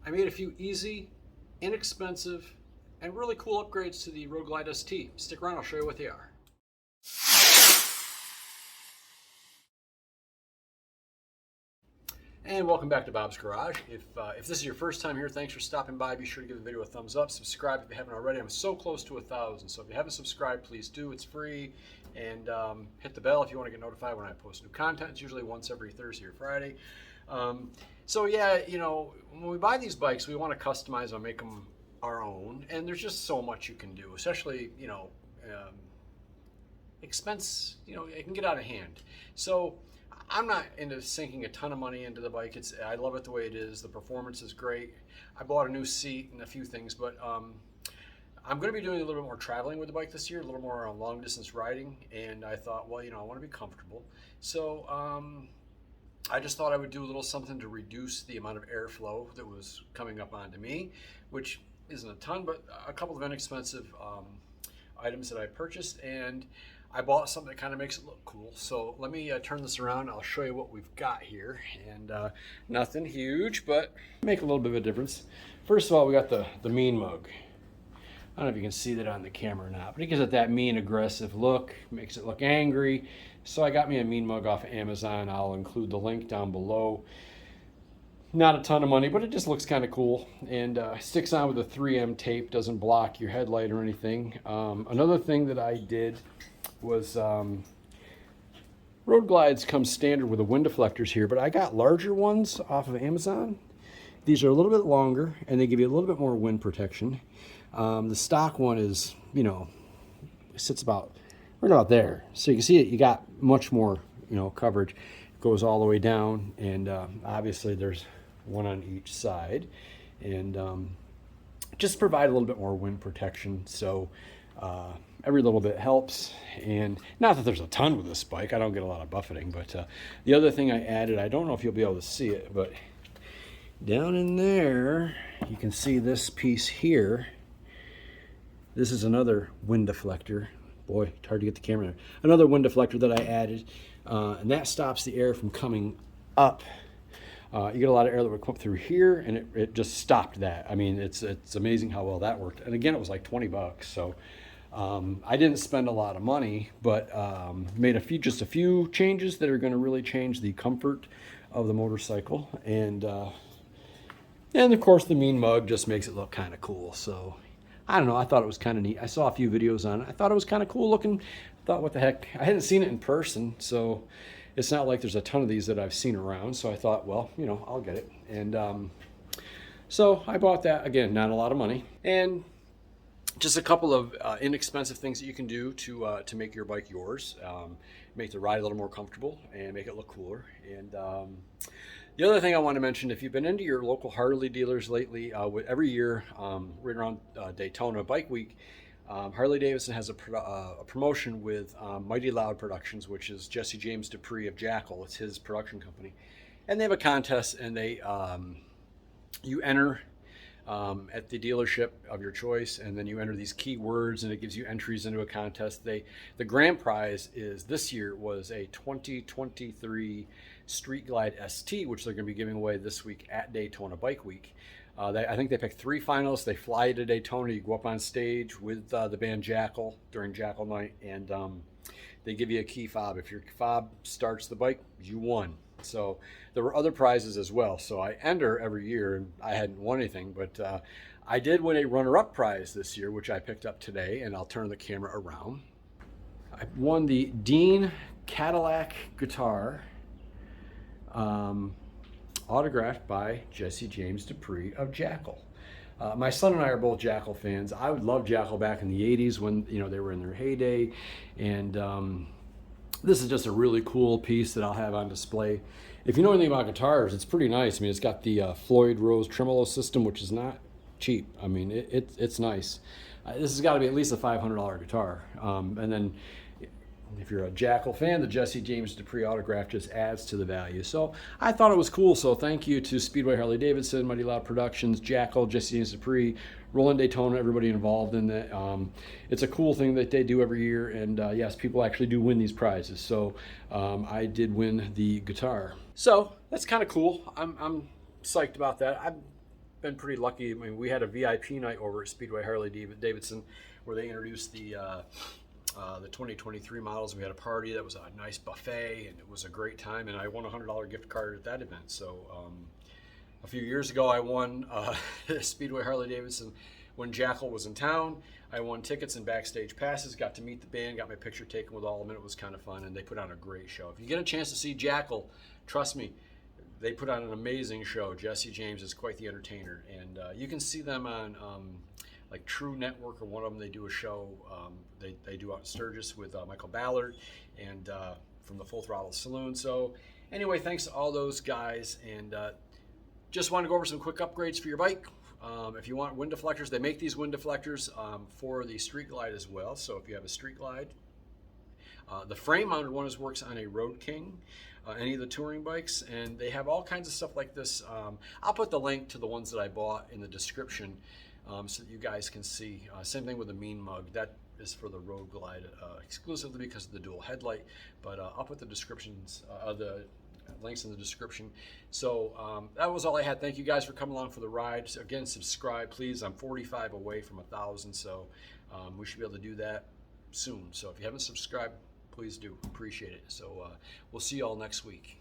I made a few easy, inexpensive, and really cool upgrades to the Road Glide ST. Stick around, I'll show you what they are. And welcome back to Bob's Garage. If this is your first time here, thanks for stopping by. Be sure to give the video a thumbs up. Subscribe if you haven't already. I'm so close to 1,000, so if you haven't subscribed, please do. It's free. And hit the bell if you want to get notified when I post new content. It's usually once every Thursday or Friday. So yeah, you know, when we buy these bikes, we want to customize them, make them our own. And there's just so much you can do, especially, you know, expense, you know, it can get out of hand. So I'm not into sinking a ton of money into the bike. I love it the way it is. The performance is great. I bought a new seat and a few things, but I'm going to be doing a little bit more traveling with the bike this year, a little more long distance riding. And I thought, well, you know, I want to be comfortable. So I just thought I would do a little something to reduce the amount of airflow that was coming up onto me, which isn't a ton, but a couple of inexpensive items that I purchased. And I bought something that kind of makes it look cool. So let me turn this around. I'll show you what we've got here. And nothing huge, but make a little bit of a difference. First of all, we got the mean mug. I don't know if you can see that on the camera or not, but it gives it that mean, aggressive look, makes it look angry. So I got me a mean mug off of Amazon. I'll include the link down below. Not a ton of money, but it just looks kind of cool, and sticks on with a 3M tape, doesn't block your headlight or anything. Another thing that I did was Road Glides come standard with the wind deflectors here, but I got larger ones off of Amazon. These are a little bit longer, and they give you a little bit more wind protection. The stock one is, you know, sits about right about there, so you can see it. You got much more, you know, coverage. It goes all the way down, and obviously there's one on each side, and just provide a little bit more wind protection. So every little bit helps. And not that there's a ton with this bike, I don't get a lot of buffeting, but the other thing I added, I don't know if you'll be able to see it, but down in there you can see this piece here. This is another wind deflector. Boy, it's hard to get the camera there. Another wind deflector that I added, and that stops the air from coming up. You get a lot of air that would come up through here, and it just stopped that. I mean, it's amazing how well that worked. And again, it was like 20 bucks. So I didn't spend a lot of money, but made just a few changes that are going to really change the comfort of the motorcycle. And of course, the mean mug just makes it look kind of cool. So I don't know, I thought it was kind of neat. I saw a few videos on it. I thought it was kind of cool looking. Thought, what the heck? I hadn't seen it in person, so it's not like there's a ton of these that I've seen around. So I thought, well, you know, I'll get it. And so I bought that. Again, not a lot of money. And just a couple of inexpensive things that you can do to make your bike yours. Make the ride a little more comfortable and make it look cooler. And the other thing I want to mention, if you've been into your local Harley dealers lately, every year, right around Daytona Bike Week, Harley Davidson has a promotion with Mighty Loud Productions, which is Jesse James Dupree of Jackal. It's his production company. And they have a contest, and you enter at the dealership of your choice, and then you enter these keywords, and it gives you entries into a contest. The grand prize this year was a 2023 Street Glide ST, which they're going to be giving away this week at Daytona Bike Week. I think they picked 3 finalists. They fly to Daytona. You go up on stage with the band Jackal during Jackal Night, and they give you a key fob. If your fob starts the bike, you won. So there were other prizes as well. So I enter every year, and I hadn't won anything, but I did win a runner-up prize this year, which I picked up today, and I'll turn the camera around. I won the Dean Cadillac guitar, autographed by Jesse James Dupree of Jackal. My son and I are both Jackal fans. I would love Jackal back in the 80s when, you know, they were in their heyday, and this is just a really cool piece that I'll have on display. If you know anything about guitars, it's pretty nice. I mean, it's got the Floyd Rose tremolo system, which is not cheap. I mean, it's nice. This has got to be at least a $500 guitar. And then if you're a Jackal fan, the Jesse James Dupree autograph just adds to the value. So I thought it was cool. So thank you to Speedway Harley Davidson, Mighty Loud Productions, Jackal, Jesse James Dupree, Roland Daytona, everybody involved in that. It's a cool thing that they do every year. And yes, people actually do win these prizes. So I did win the guitar. So that's kind of cool. I'm psyched about that. I've been pretty lucky. I mean, we had a VIP night over at Speedway Harley Davidson where they introduced the 2023 models. We had a party that was a nice buffet, and it was a great time. And I won a $100 gift card at that event. So a few years ago, I won Speedway Harley Davidson when Jackal was in town. I won tickets and backstage passes, got to meet the band, got my picture taken with all of them. It was kind of fun, and they put on a great show. If you get a chance to see Jackal, trust me, they put on an amazing show. Jesse James is quite the entertainer, and you can see them on like True Network, or one of them. They do a show. They do out in Sturgis with Michael Ballard and from the Full Throttle Saloon. So anyway, thanks to all those guys, and just want to go over some quick upgrades for your bike. If you want wind deflectors, they make these wind deflectors for the Street Glide as well. So if you have a Street Glide, the frame-mounted one works on a Road King, any of the touring bikes, and they have all kinds of stuff like this. I'll put the link to the ones that I bought in the description so that you guys can see. Same thing with the Mean Mug. That is for the Road Glide exclusively because of the dual headlight, but I'll put the descriptions, the links in the description. So that was all I had. Thank you guys for coming along for the ride. So again, subscribe, please. I'm 45 away from 1,000, so we should be able to do that soon. So if you haven't subscribed, please do. Appreciate it. So we'll see you all next week.